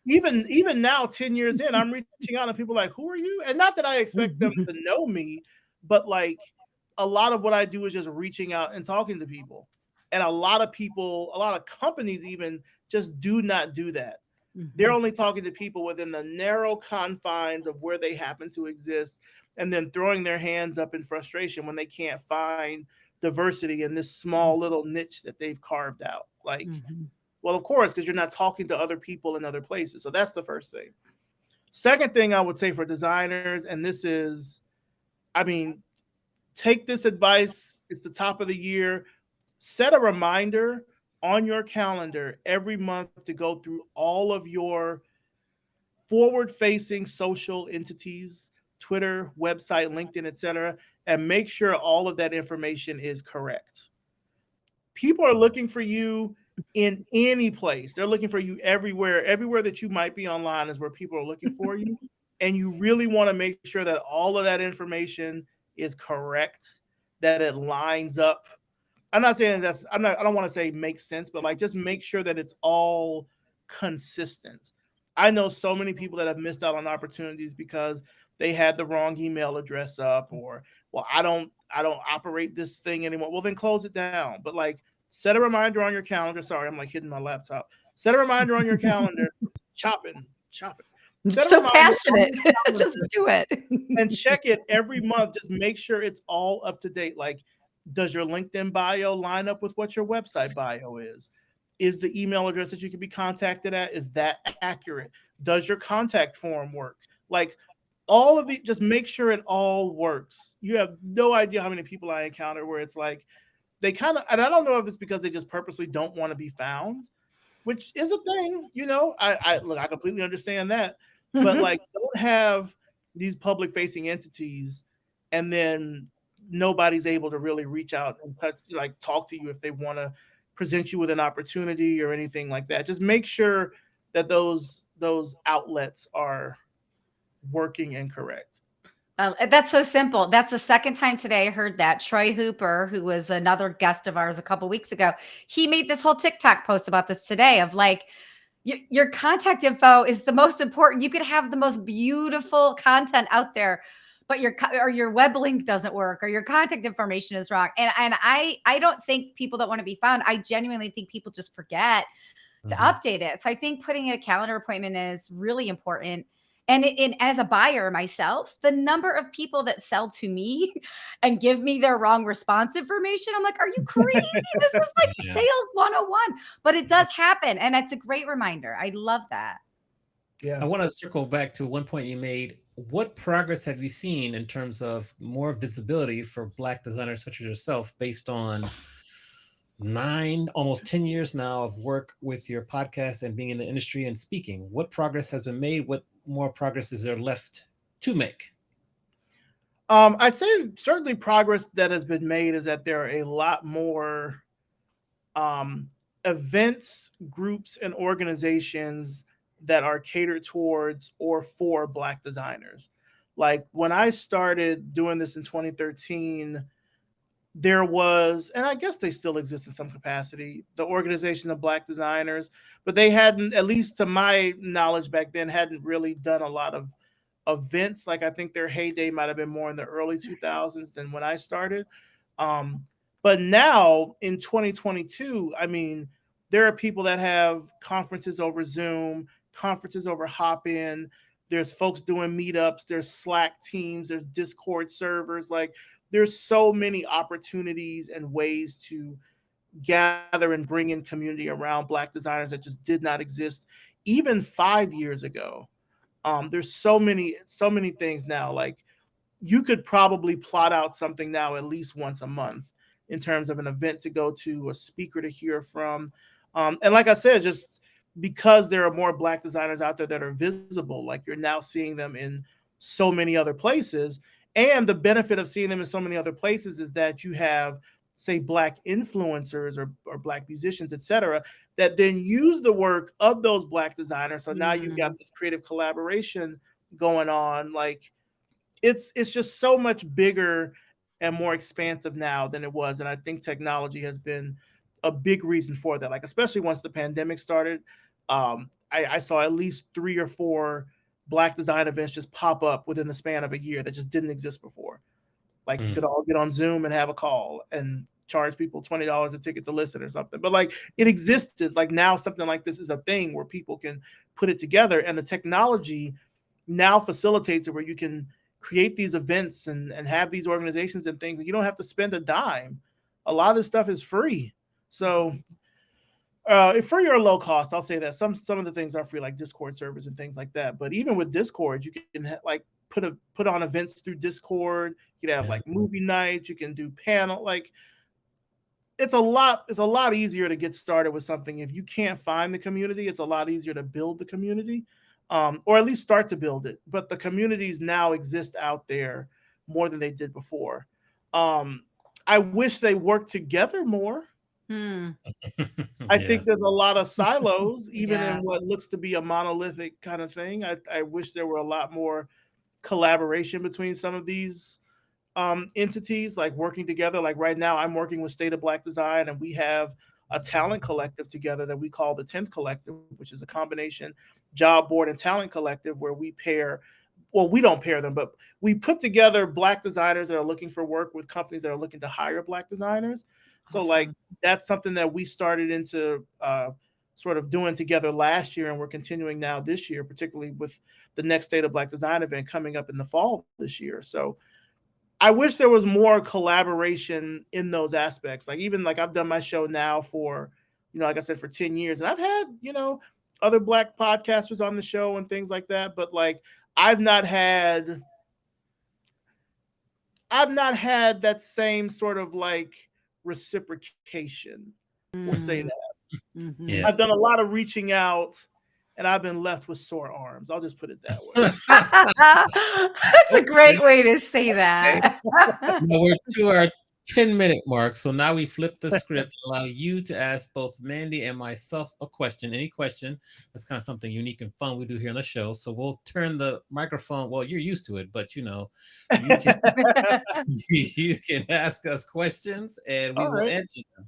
even now, 10 years in, I'm reaching out and people are like, who are you? And not that I expect them to know me, but like a lot of what I do is just reaching out and talking to people. And a lot of people, a lot of companies even just do not do that. They're only talking to people within the narrow confines of where they happen to exist, and then throwing their hands up in frustration when they can't find diversity in this small little niche that they've carved out. Like, well, of course, because you're not talking to other people in other places. So that's the first thing. Second thing I would say for designers, and this is, I mean, take this advice. It's the top of the year. Set a reminder on your calendar every month to go through all of your forward-facing social entities, Twitter, website, LinkedIn, etc., and make sure all of that information is correct. People are looking for you in any place. They're looking for you everywhere. Everywhere that you might be online is where people are looking for you. And you really want to make sure that all of that information is correct, that it lines up. I'm not saying I don't want to say makes sense, but like just make sure that it's all consistent. I know so many people that have missed out on opportunities because they had the wrong email address up, or, well, I don't operate this thing anymore. Well, then close it down. But like set a reminder on your calendar. Sorry, I'm like hitting my laptop. Set a reminder on your calendar. Chop it. Set a So reminder passionate. on your calendar Just do it. and check it every month. Just make sure it's all up to date. Like, does your LinkedIn bio line up with what your website bio is? Is the email address that you can be contacted at, is that accurate? Does your contact form work? Like all of the, just make sure it all works. You have no idea how many people I encounter where it's like, they kind of, and I don't know if it's because they just purposely don't want to be found, which is a thing, you know, I completely understand that, but like don't have these public facing entities and then nobody's able to really reach out and touch, like talk to you if they want to present you with an opportunity or anything like that. Just make sure that those outlets are working and correct. That's so simple. That's the second time today I heard that. Troy Hooper, who was another guest of ours a couple weeks ago, he made this whole TikTok post about this today of like, your contact info is the most important. You could have the most beautiful content out there, but your web link doesn't work or your contact information is wrong. And I don't think people don't want to be found. I genuinely think people just forget to update it. So I think putting in a calendar appointment is really important. And as a buyer myself, the number of people that sell to me and give me their wrong response information, I'm like, are you crazy? This is like sales 101. But it does happen. And it's a great reminder. I love that. Yeah. I want to circle back to one point you made. What progress have you seen in terms of more visibility for Black designers such as yourself based on 9, almost 10 years now of work with your podcast and being in the industry and speaking? What progress has been made? What more progress is there left to make? I'd say certainly progress that has been made is that there are a lot more events, groups, and organizations that are catered towards or for Black designers. Like when I started doing this in 2013, there was, and I guess they still exist in some capacity, the Organization of Black Designers, but they hadn't, at least to my knowledge back then, hadn't really done a lot of events. Like I think their heyday might have been more in the early 2000s than when I started. But now in 2022, I mean, there are people that have conferences over Zoom, conferences over Hopin. There's folks doing meetups. There's Slack teams. There's Discord servers. Like there's so many opportunities and ways to gather and bring in community around Black designers that just did not exist even 5 years ago. There's so many things now. Like you could probably plot out something now at least once a month in terms of an event to go to, a speaker to hear from. And like I said, just because there are more Black designers out there that are visible, like you're now seeing them in so many other places. And the benefit of seeing them in so many other places is that you have, say, Black influencers or Black musicians, et cetera, that then use the work of those Black designers. So now you've got this creative collaboration going on. Like it's just so much bigger and more expansive now than it was. And I think technology has been a big reason for that. Like, especially once the pandemic started, I saw at least 3 or 4 Black design events just pop up within the span of a year that just didn't exist before. Like, you could all get on Zoom and have a call and charge people $20 a ticket to listen or something. But like, it existed. Like, now something like this is a thing where people can put it together, and the technology now facilitates it where you can create these events and have these organizations and things, and you don't have to spend a dime. A lot of this stuff is free. So free or low cost, I'll say that. Some of the things are free, like Discord servers and things like that. But even with Discord, you can like put on events through Discord. You can have like movie nights. You can do panel. Like, it's a lot easier to get started with something. If you can't find the community, it's a lot easier to build the community, or at least start to build it. But the communities now exist out there more than they did before. I wish they worked together more. I think there's a lot of silos, even in what looks to be a monolithic kind of thing. I wish there were a lot more collaboration between some of these entities, like working together. Like right now, I'm working with State of Black Design, and we have a talent collective together that we call the 10th Collective, which is a combination job board and talent collective where we pair. Well, we don't pair them, but we put together Black designers that are looking for work with companies that are looking to hire Black designers. So like, that's something that we started into sort of doing together last year, and we're continuing now this year, particularly with the next State of Black Design event coming up in the fall this year. So I wish there was more collaboration in those aspects. Like, even like, I've done my show now for, like I said, for 10 years, and I've had, other Black podcasters on the show and things like that. But like, I've not had that same sort of like reciprocation. We'll say that. I've done a lot of reaching out, and I've been left with sore arms. I'll just put it that way. That's a great way to say that. Now we're to our 10-minute mark. So now we flip the script, allow you to ask both Mandy and myself a question. Any question. That's kind of something unique and fun we do here on the show. So we'll turn the microphone. Well, you're used to it, but you can ask us questions, and we will answer them.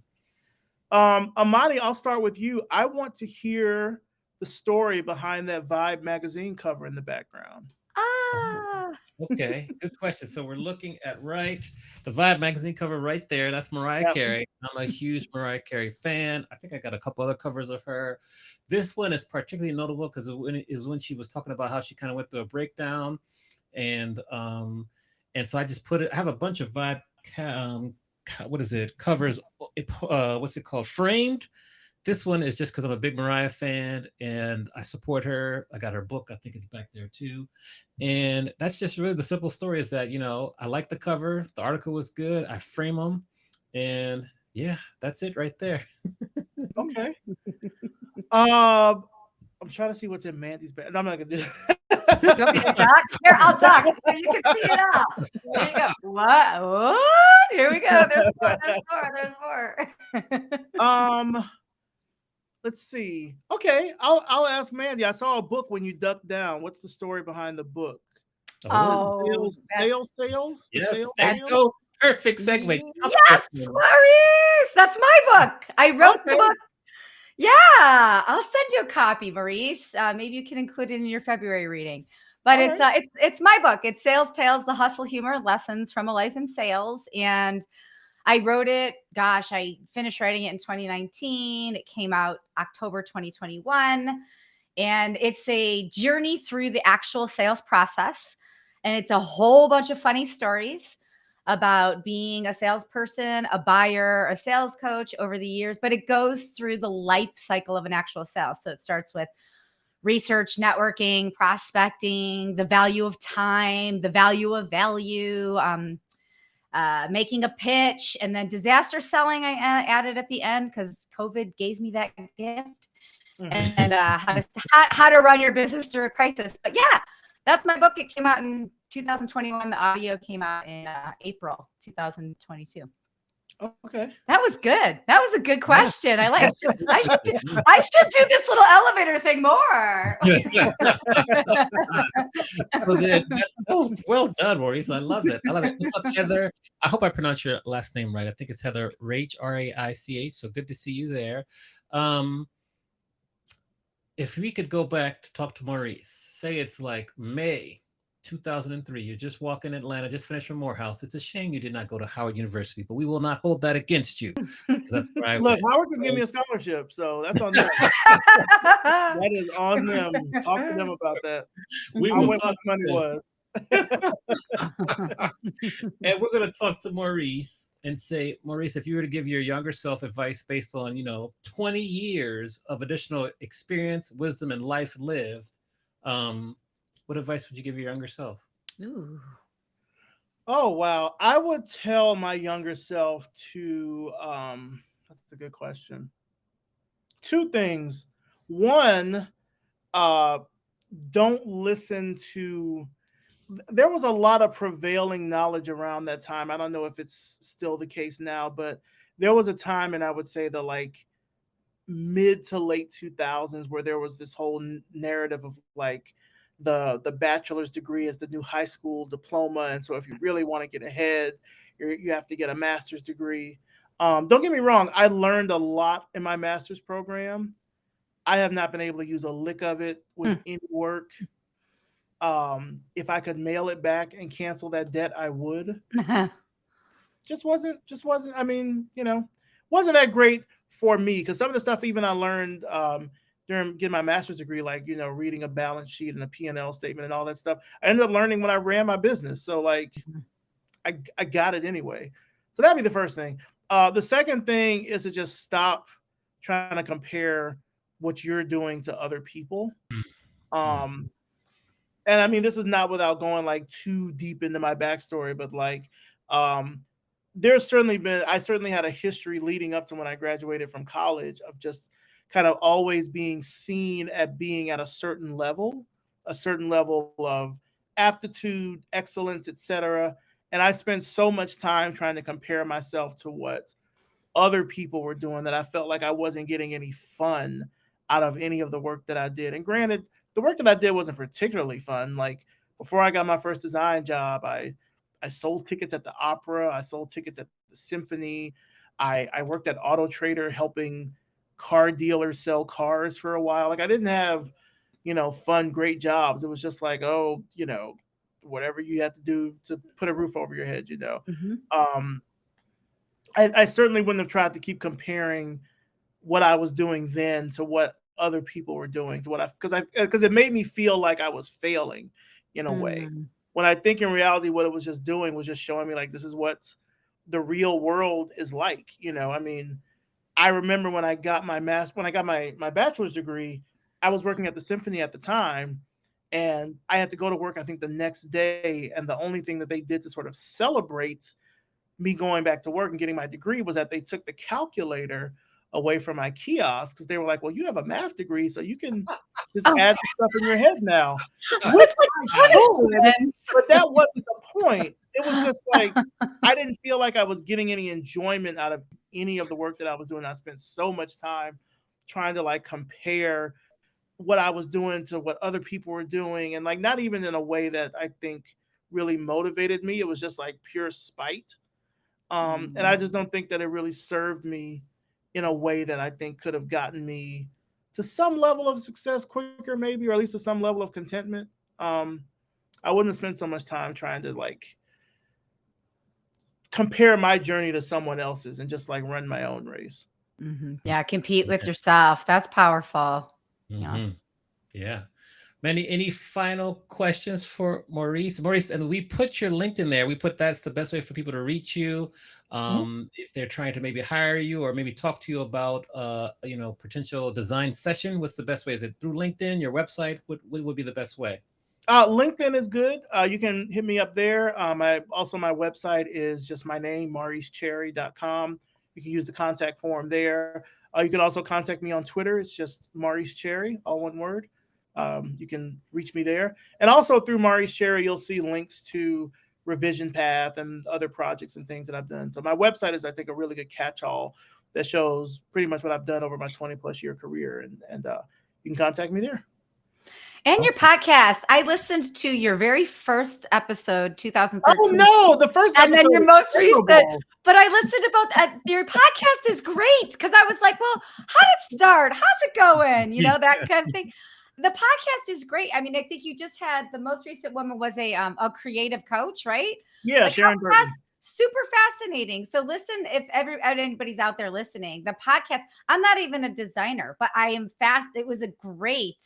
Amani, I'll start with you. I want to hear the story behind that Vibe magazine cover in the background. Okay, good question. So we're looking at the Vibe magazine cover right there. That's Mariah Carey. I'm a huge Mariah Carey fan. I think I got a couple other covers of her. This one is particularly notable because it was when she was talking about how she kind of went through a breakdown, and so I just put it. I have a bunch of Vibe covers. What's it called? Framed. This one is just because I'm a big Mariah fan and I support her. I got her book. I think it's back there too. And that's just really the simple story is that, I like the cover. The article was good. I frame them. And yeah, that's it right there. Okay. I'm trying to see what's in Mandy's bag. No, I'm not going to do that. Here, I'll duck. You can see it all. There you go. What? Here we go. There's more. Let's see. Okay, I'll ask Mandy. I saw a book when you ducked down. What's the story behind the book? Sales. Yes, sales? Perfect segue. Yes, Maurice. That's my book. I wrote the book. Yeah, I'll send you a copy, Maurice. Maybe you can include it in your February reading. But it's my book. It's Sales Tales: The Hustle, Humor, Lessons from a Life in Sales. And I wrote it. Gosh, I finished writing it in 2019. It came out October 2021. And it's a journey through the actual sales process. And it's a whole bunch of funny stories about being a salesperson, a buyer, a sales coach over the years. But it goes through the life cycle of an actual sale. So it starts with research, networking, prospecting, the value of time, the value of value, making a pitch, and then disaster selling I added at the end because COVID gave me that gift. And how to run your business through a crisis. But yeah, that's my book. It came out in 2021. The audio came out in April 2022. Okay. That was good. That was a good question. I liked it. I should Mhm. do this little elevator thing more. So that was well done, Maurice. I love it. I love it. What's up, Heather? I hope I pronounced your last name right. I think it's Heather Raich, Raich. So good to see you there. Um, if we could go back to talk to Maurice, say it's like May 2003, you're just walking Atlanta, just finished from Morehouse. It's a shame you did not go to Howard University, but we will not hold that against you because that's where I Look, went. Howard can give me a scholarship, so that's on them. That is on them. Talk to them about that. We I will went where talk the money to them. was. And we're going to talk to Maurice and say, Maurice, if you were to give your younger self advice based on, 20 years of additional experience, wisdom, and life lived, what advice would you give your younger self? Ooh. Oh wow. I would tell my younger self to that's a good question. Two things. One, uh don't listen to there was a lot of prevailing knowledge around that time. I don't know if it's still the case now, but there was a time, and I would say the like mid to late 2000s, where there was this whole narrative of like the bachelor's degree as the new high school diploma, and so if you really want to get ahead, you have to get a master's degree. Don't get me wrong, I learned a lot in my master's program. I have not been able to use a lick of it with any work. If I could mail it back and cancel that debt, I would. Just wasn't, I mean, wasn't that great for me, because some of the stuff even I learned during getting my master's degree, like reading a balance sheet and a P&L statement and all that stuff, I ended up learning when I ran my business. So like I got it anyway. So that'd be the first thing. The second thing is to just stop trying to compare what you're doing to other people. um and I mean, this is not without going like too deep into my backstory, but like um there's certainly been I certainly had a history leading up to when I graduated from college of just kind of always being seen at being at a certain level of aptitude, excellence, etc. And I spent so much time trying to compare myself to what other people were doing that I felt like I wasn't getting any fun out of any of the work that I did. And granted, the work that I did wasn't particularly fun. Like before I got my first design job, I sold tickets at the opera, I sold tickets at the symphony. I worked at Auto Trader helping car dealers sell cars for a while. Like I didn't have, fun, great jobs. It was just like, oh, whatever you had to do to put a roof over your head. Mhm. Um, I certainly wouldn't have tried to keep comparing what I was doing then to what other people were doing, to what because it made me feel like I was failing in a way. Mm. When I think in reality, what it was just doing was just showing me like this is what the real world is like. I mean, I remember when I got my bachelor's degree, I was working at the symphony at the time, and I had to go to work I think the next day, and the only thing that they did to sort of celebrate me going back to work and getting my degree was that they took the calculator away from my kiosk, because they were like, well, you have a math degree, so you can just Oh, add the stuff in your head now. Which it's like I could, punishment. but that wasn't the point. It was just like I didn't feel like I was getting any enjoyment out of any of the work that I was doing. I spent so much time trying to like compare what I was doing to what other people were doing, and like not even in a way that I think really motivated me. It was just like pure spite. And I just don't think that it really served me in a way that I think could have gotten me to some level of success quicker, maybe, or at least to some level of contentment. Um, I wouldn't have spent so much time trying to like compare my journey to someone else's and just like run my own race. Mhm. Yeah, compete with yourself. That's powerful. Yeah. Mhm. Yeah. Any final questions for Maurice? Maurice, and we put your LinkedIn there. We put that's the best way for people to reach you. Mhm. If they're trying to maybe hire you or maybe talk to you about potential design session, what's the best way? Is it through LinkedIn, your website? What would be the best way? LinkedIn is good. You can hit me up there. My website is just my name, mauricecherry.com. You can use the contact form there. You can also contact me on Twitter. It's just Maurice Cherry, all one word. You can reach me there. And also through Maurice Cherry, you'll see links to Revision Path and other projects and things that I've done. So my website is, I think, a really good catch-all that shows pretty much what I've done over my 20+ year career. And you can contact me there. And your Awesome. podcast. I listened to your very first episode, 2013. Oh no, the first And then episode your was most recent, terrible. but I listened about your podcast is great because I was like, well, how did it start? How's it going? You know, that kind of thing. The podcast is great. I mean, I think you just had the most recent woman was a creative coach, right? Yeah, Like, Sharon Burton. super fascinating. So listen, if anybody's out there listening, the podcast, I'm not even a designer, but I am fast. It was a great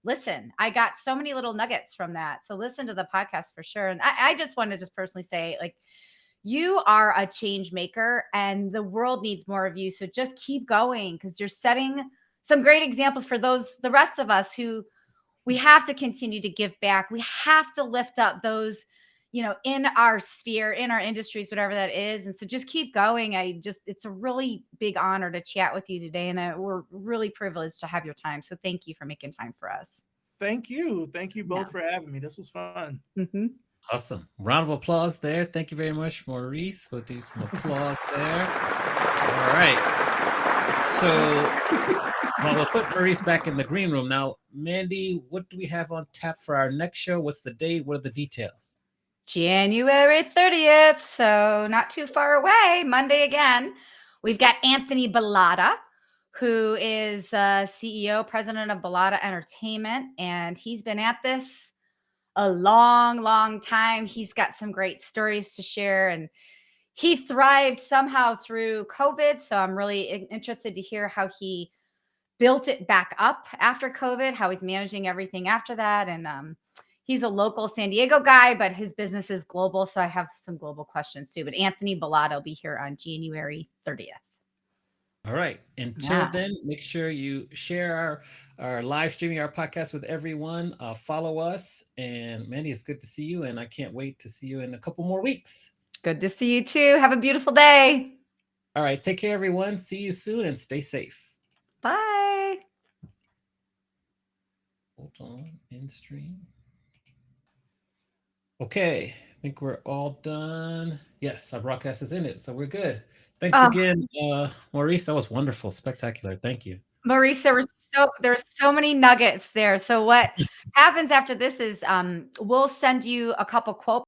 listen. I got so many little nuggets from that. So listen to the podcast for sure. And I just want to just personally say, like, you are a change maker and the world needs more of you. So just keep going because you're setting some great examples for the rest of us who we have to continue to give back. We have to lift up those, in our sphere, in our industries, whatever that is. And so just keep going. It's a really big honor to chat with you today. And we're really privileged to have your time. So thank you for making time for us. Thank you. Thank you both for having me. This was fun. Mm-hmm. Awesome. Round of applause there. Thank you very much, Maurice. We'll do some applause there. All right. So we'll put Maurice back in the green room. Now, Mandy, what do we have on tap for our next show? What's the date? What are the details? January 30th. So not too far away. Monday again. We've got Anthony Bellata, who is CEO, president of Bellata Entertainment. And he's been at this a long time. He's got some great stories to share, and he thrived somehow through COVID. So I'm really interested to hear how he built it back up after COVID, how he's managing everything after that. And he's a local San Diego guy, but his business is global. So I have some global questions too. But Anthony Bellata will be here on January 30th. All right. Until then, make sure you share our live streaming, our podcast with everyone. Follow us. And Mandy, it's good to see you. And I can't wait to see you in a couple more weeks. Good to see you too. Have a beautiful day. All right. Take care, everyone. See you soon and stay safe. Bye. Hold on. End stream. Okay. I think we're all done. Yes, our broadcast is in it. So we're good. Thanks again, Maurice. That was wonderful, spectacular. Thank you, Maurice. There's so many nuggets there. So what happens after this is we'll send you a couple quote